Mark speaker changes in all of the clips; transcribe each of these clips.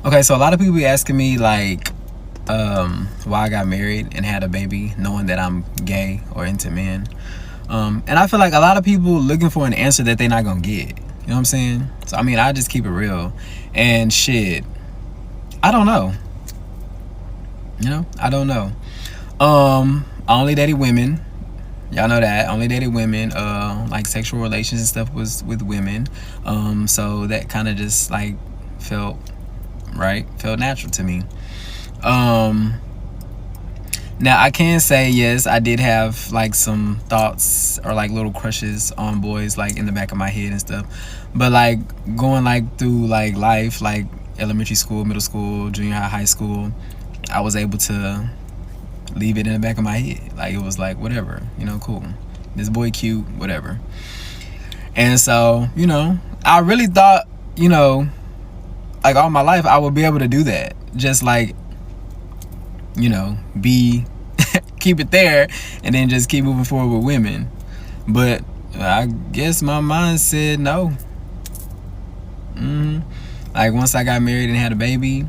Speaker 1: Okay, so a lot of people be asking me like why I got married and had a baby knowing that I'm gay or into men. And I feel like a lot of people looking for an answer that they're not gonna get. You know what I'm saying? So I mean, I just keep it real. And shit, I don't know. You know, I don't know. I only dated women. Y'all know that. I only dated women. Like sexual relations and stuff was with women. So that kind of just like felt right, felt natural to me. Now I can say yes, I did have like some thoughts or like little crushes on boys like in the back of my head and stuff. But like going like through like life, like elementary school, middle school, junior high school, I was able to leave it in the back of my head. Like it was like whatever, you know, cool. This boy cute, whatever. And so, you know, I really thought, you know, like all my life I would be able to do that. Just like, you know, keep it there and then just keep moving forward with women. But I guess my mind said no. Like once I got married and had a baby,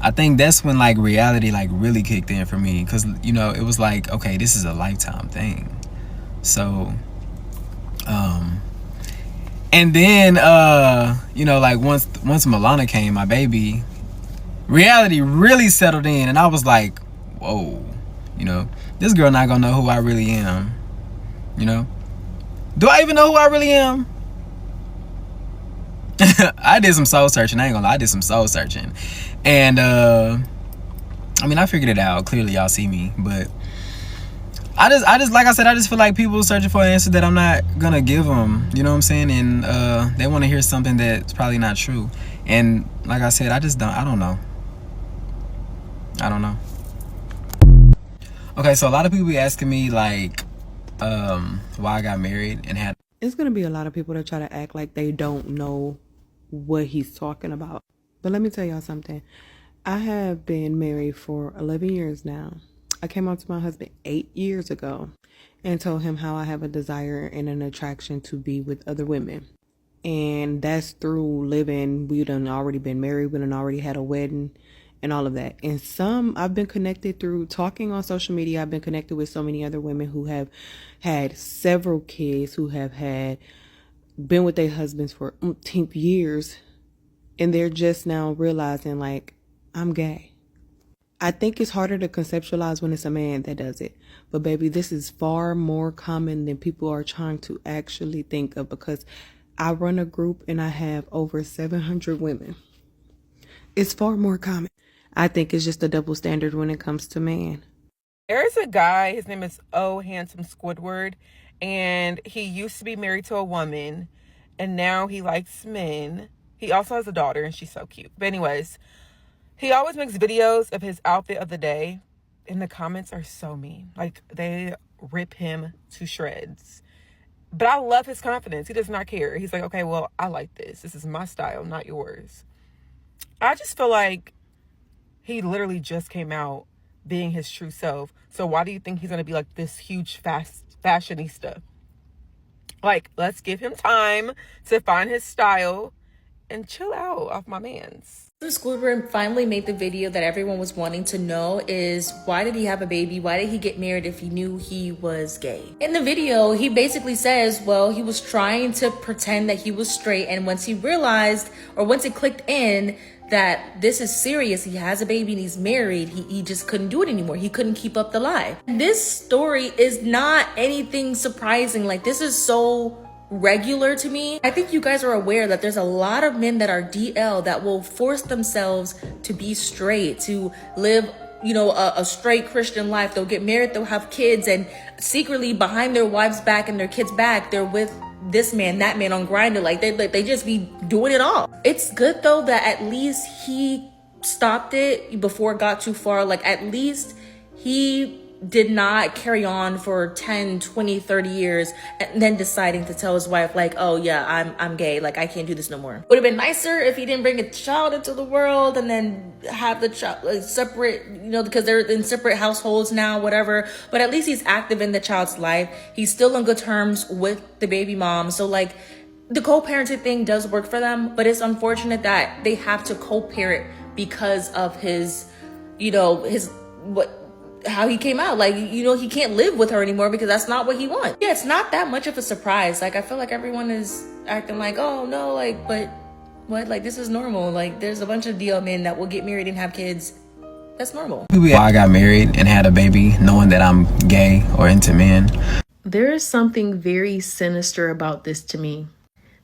Speaker 1: I think that's when like reality like really kicked in for me, because you know it was like, okay, this is a lifetime thing. So and then you know, like once Milana came, my baby, reality really settled in and I was like, whoa, you know, this girl not gonna know who I really am. You know, do I even know who I really am? I did some soul searching. I ain't gonna lie, I did some soul searching. And I mean, I figured it out. Clearly y'all see me, but I just like I said, I just feel like people searching for an answer that I'm not gonna give them. You know what I'm saying? And they want to hear something that's probably not true. And like I said, I don't know. Okay, so a lot of people be asking me like why I got married and had.
Speaker 2: It's gonna be a lot of people that try to act like they don't know what he's talking about. But let me tell y'all something. I have been married for 11 years now. I came out to my husband 8 years ago and told him how I have a desire and an attraction to be with other women. And that's through living. We done already been married. We done already had a wedding and all of that. And I've been connected through talking on social media. I've been connected with so many other women who have had several kids, who have been with their husbands for umpteenth years. And they're just now realizing like, I'm gay. I think it's harder to conceptualize when it's a man that does it. But baby, this is far more common than people are trying to actually think of, because I run a group and I have over 700 women. It's far more common. I think it's just a double standard when it comes to man.
Speaker 3: There's a guy, his name is Oh Handsome Squidward, and he used to be married to a woman, and now he likes men. He also has a daughter, and she's so cute. But anyways, he always makes videos of his outfit of the day, and the comments are so mean. Like, they rip him to shreds. But I love his confidence. He does not care. He's like, okay, well, I like this. This is my style, not yours. I just feel like he literally just came out being his true self. So why do you think he's going to be like this huge fashionista? Like, let's give him time to find his style and chill out off my mans.
Speaker 4: Squidward finally made the video that everyone was wanting to know, is why did he have a baby? Why did he get married if he knew he was gay? In the video, he basically says, well, he was trying to pretend that he was straight, and once he realized, or once it clicked in that this is serious, he has a baby and he's married, he just couldn't do it anymore. He couldn't keep up the lie. This story is not anything surprising. Like, this is so regular to me. I think you guys are aware that there's a lot of men that are DL that will force themselves to be straight, to live, you know, a straight Christian life. They'll get married, they'll have kids, and secretly behind their wives' back and their kids' back, they're with this man, that man on Grindr. Like they just be doing it all. It's good though that at least he stopped it before it got too far. Like, at least he did not carry on for 10, 20, 30 years and then deciding to tell his wife like, oh yeah, I'm gay, like I can't do this no more. Would have been nicer if he didn't bring a child into the world and then have the child like, separate, you know, because they're in separate households now, whatever. But at least he's active in the child's life. He's still on good terms with the baby mom. So like, the co-parenting thing does work for them, but it's unfortunate that they have to co-parent because of his, how he came out. Like, he can't live with her anymore because that's not what he wants. Yeah, it's not that much of a surprise. Like, I feel like everyone is acting like, oh no, like, but what? Like, this is normal. Like, there's a bunch of DL men that will get married and have kids. That's normal.
Speaker 1: I got married and had a baby knowing that I'm gay or into men.
Speaker 5: There is something very sinister about this to me.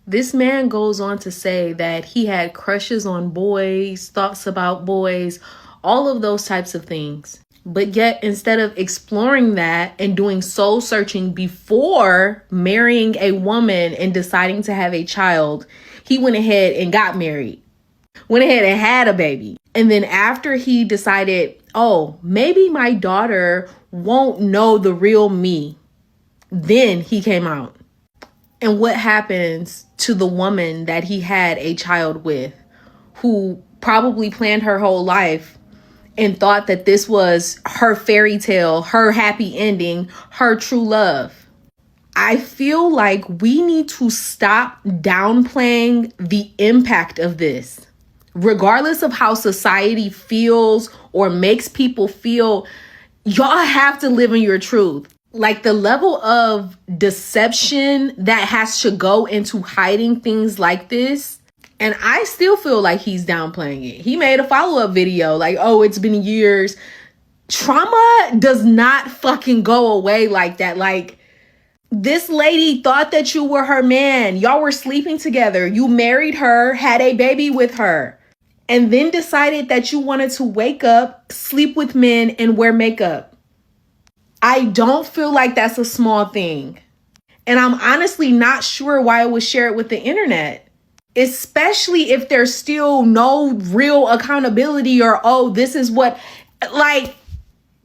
Speaker 5: This man goes on to say that he had crushes on boys, thoughts about boys, all of those types of things. But yet, instead of exploring that and doing soul searching before marrying a woman and deciding to have a child, he went ahead and got married, went ahead and had a baby. And then after he decided, oh, maybe my daughter won't know the real me, then he came out. And what happens to the woman that he had a child with, who probably planned her whole life and thought that this was her fairy tale, her happy ending, her true love? I feel like we need to stop downplaying the impact of this. Regardless of how society feels or makes people feel, y'all have to live in your truth. Like, the level of deception that has to go into hiding things like this. And I still feel like he's downplaying it. He made a follow-up video like, oh, it's been years. Trauma does not fucking go away like that. Like, this lady thought that you were her man. Y'all were sleeping together. You married her, had a baby with her, and then decided that you wanted to wake up, sleep with men, and wear makeup. I don't feel like that's a small thing. And I'm honestly not sure why I would share it with the internet, especially if there's still no real accountability or, oh, this is what, like,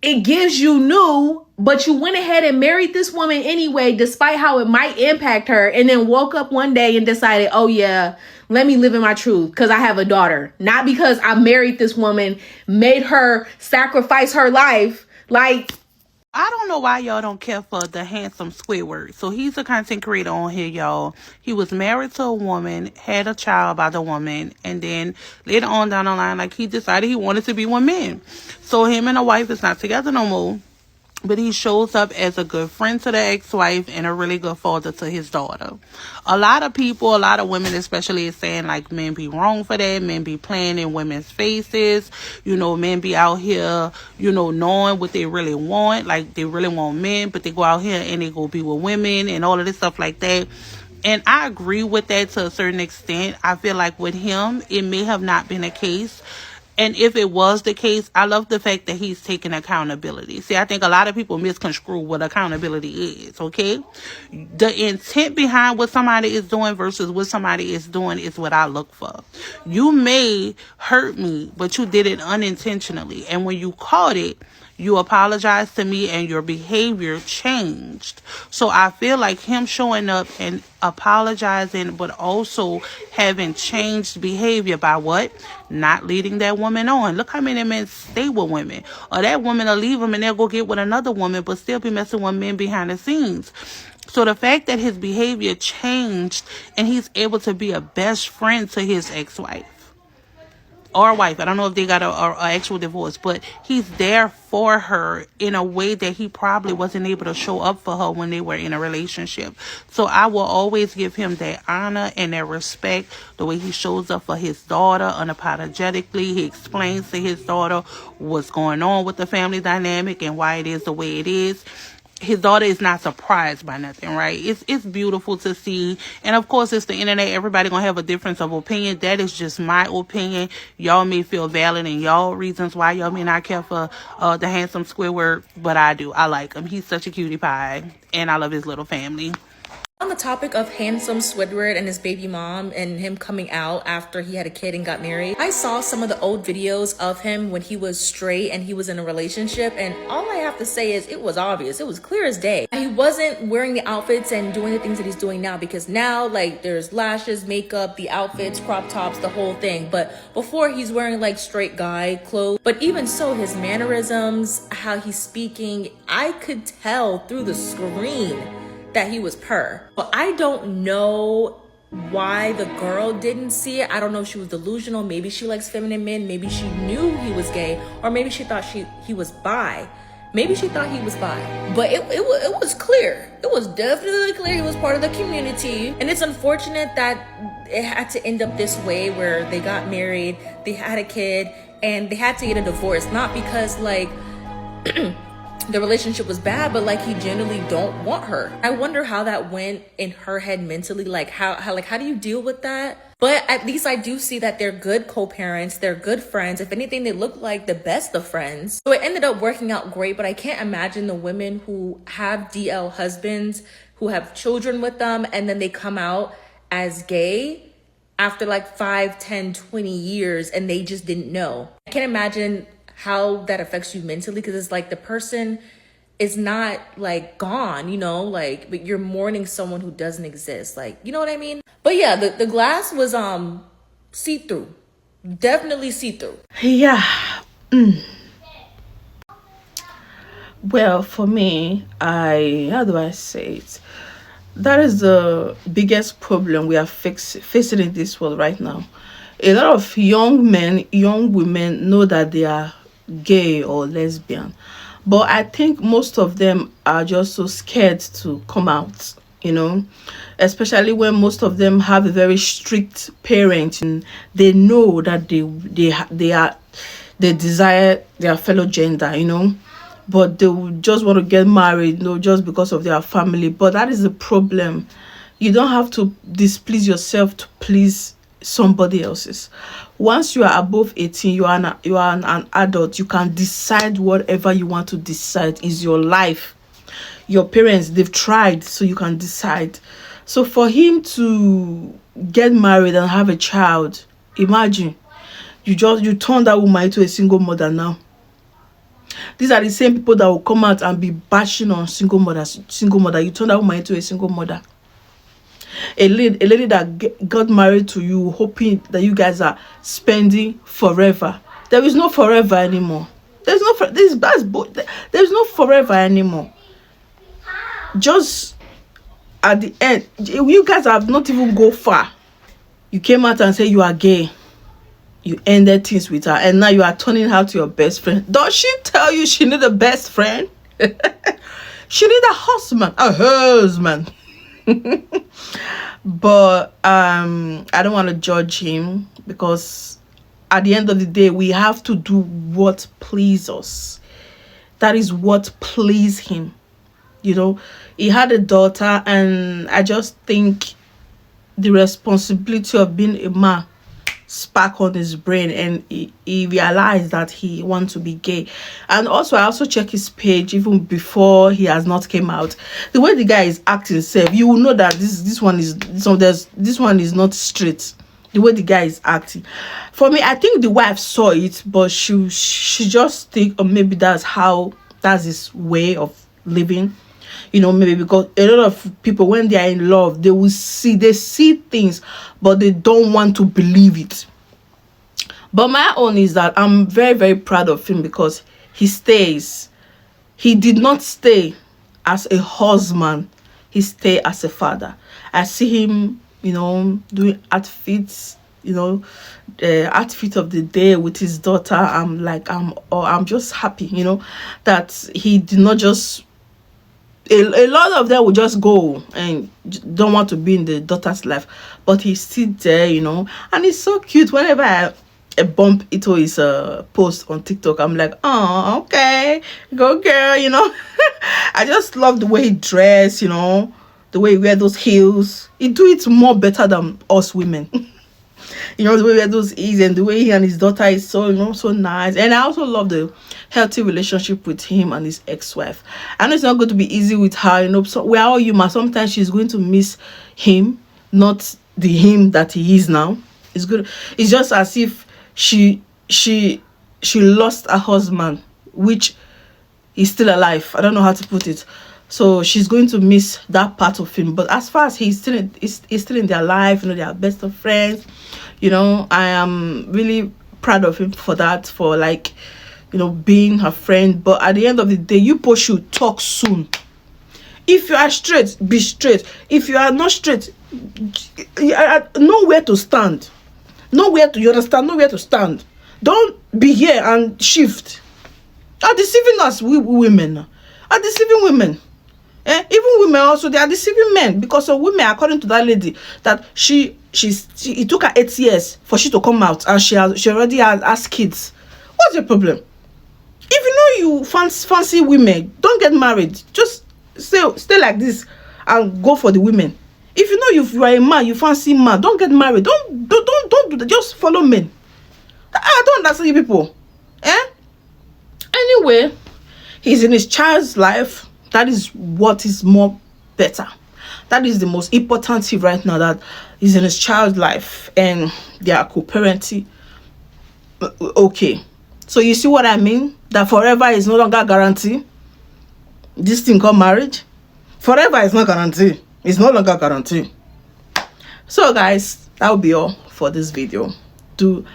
Speaker 5: it gives you new, but you went ahead and married this woman anyway, despite how it might impact her, and then woke up one day and decided, oh yeah, let me live in my truth because I have a daughter. Not because I married this woman, made her sacrifice her life. Like,
Speaker 6: I don't know why y'all don't care for the handsome Squidward. So he's a content creator on here, y'all. He was married to a woman, had a child by the woman, and then later on down the line, like, he decided he wanted to be one man. So him and the wife is not together no more. But he shows up as a good friend to the ex-wife and a really good father to his daughter. A lot of people, a lot of women especially, is saying, like, men be wrong for that. Men be playing in women's faces. Men be out here, knowing what they really want. Like, they really want men, but they go out here and they go be with women and all of this stuff like that. And I agree with that to a certain extent. I feel like with him, it may have not been a case. And if it was the case, I love the fact that he's taking accountability. See, I think a lot of people misconstrue what accountability is, okay? The intent behind what somebody is doing versus what somebody is doing is what I look for. You may hurt me, but you did it unintentionally. And when you caught it, you apologized to me and your behavior changed. So I feel like him showing up and apologizing, but also having changed behavior by what? Not leading that woman on. Look how many men stay with women. Or that woman will leave them and they'll go get with another woman, but still be messing with men behind the scenes. So the fact that his behavior changed and he's able to be a best friend to his ex-wife. Or wife. I don't know if they got a actual divorce, but he's there for her in a way that he probably wasn't able to show up for her when they were in a relationship. So I will always give him that honor and that respect, the way he shows up for his daughter unapologetically. He explains to his daughter what's going on with the family dynamic and why it is the way it is. His daughter is not surprised by nothing, right? It's beautiful to see. And of course, it's the internet. Everybody gonna have a difference of opinion. That is just my opinion. Y'all may feel valid in y'all reasons why y'all may not care for the handsome Squidward, but I do. I like him. He's such a cutie pie, and I love his little family.
Speaker 4: On the topic of handsome Squidward and his baby mom and him coming out after he had a kid and got married, I saw some of the old videos of him when he was straight and he was in a relationship, and all I have to say is it was obvious. It was clear as day. He wasn't wearing the outfits and doing the things that he's doing now, because now, like, there's lashes, makeup, the outfits, crop tops, the whole thing. But before, he's wearing like straight guy clothes. But even so, his mannerisms, how he's speaking, I could tell through the screen that he was per. But I don't know why the girl didn't see it. I don't know if she was delusional. Maybe she likes feminine men. Maybe she knew he was gay, or maybe she thought he was bi. Maybe she thought he was bi. But it was clear. It was definitely clear he was part of the community. And it's unfortunate that it had to end up this way, where they got married, they had a kid, and they had to get a divorce. Not because like the relationship was bad, but like he genuinely don't want her. I wonder how that went in her head mentally. Like how do you deal with that? But at least I do see that they're good co-parents, they're good friends. If anything, they look like the best of friends. So it ended up working out great, but I can't imagine the women who have DL husbands, who have children with them, and then they come out as gay after like 5, 10, 20 years and they just didn't know. I can't imagine how that affects you mentally, because it's like the person is not like gone, you know, like, but you're mourning someone who doesn't exist, like, you know what I mean? But yeah, the glass was see-through, definitely see-through.
Speaker 6: Yeah. Well, for me, how do I say it? That is the biggest problem we are facing in this world right now. A lot of young men, young women know that they are gay or lesbian, but I think most of them are just so scared to come out, especially when most of them have a very strict parent and they know that they desire their fellow gender, but they would just want to get married, just because of their family. But that is the problem. You don't have to displease yourself to please somebody else's. Once you are above 18, you are an adult. You can decide whatever you want to decide. Is your life. Your parents, they've tried, so you can decide. So for him to get married and have a child, imagine you turn that woman into a single mother now. These are the same people that will come out and be bashing on single mothers. You turn that woman into a single mother. A lady that got married to you, hoping that you guys are spending forever. There is no forever anymore. There's no forever anymore. Just at the end, you guys have not even go far. You came out and said you are gay. You ended things with her, and now you are turning her to your best friend. Does she tell you she need a best friend? She need a husband. But I don't want to judge him, because at the end of the day, we have to do what pleases us. That is what pleased him. He had a daughter, and I just think the responsibility of being a man spark on his brain, and he realized that he wants to be gay. And also, I also check his page even before he has not came out. The way the guy is acting himself, you will know that this one is not straight. The way the guy is acting, for me, I think the wife saw it, but she just think, or maybe that's his way of living. Maybe because a lot of people, when they are in love, they see things, but they don't want to believe it. But my own is that I'm very, very proud of him, because he did not stay as a husband, he stayed as a father. I see him, doing outfits, the outfit of the day with his daughter. I'm just happy, that he did not just. A lot of them will just go and don't want to be in the daughter's life, but he's still there, and it's so cute. Whenever I bump into his post on TikTok, I'm like, oh, okay, go girl, I just love the way he dress, the way he wear those heels. He do it more better than us women. The way he wear those heels, and the way he and his daughter is so, so nice. And I also love the healthy relationship with him and his ex-wife. I know it's not going to be easy with her, so we're all human. Sometimes she's going to miss him, not the him that he is now. It's good. It's just as if she lost her husband, which is still alive. I don't know how to put it. So she's going to miss that part of him. But as far as he's still in their life, they are best of friends. I am really proud of him for that, for being her friend. But at the end of the day, you both should talk soon. If you are straight, be straight. If you are not straight,
Speaker 7: nowhere to stand. Nowhere to, you understand? Nowhere to stand. Don't be here and shift. Are deceiving us, we women. Are deceiving women. Even women also, they are deceiving men, because of women, according to that lady, that it took her 8 years for she to come out, and she already has kids. What's the problem? If you know you fancy women, don't get married. Just stay like this and go for the women. If you know you are a man, you fancy man, don't get married. Don't do that. Just follow men. I don't understand you people. Anyway, he's in his child's life. That is what is more better. That is the most important thing right now, that he's in his child's life and they are co-parenting. Okay. So you see what I mean? That forever is no longer guaranteed. This thing called marriage. Forever is not guaranteed. It's no longer guaranteed. So guys, that will be all for this video. Do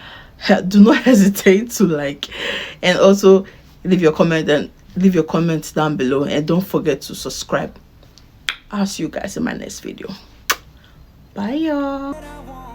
Speaker 7: not hesitate to like, and also leave your comments down below, and don't forget to subscribe. I'll see you guys in my next video. Bye y'all.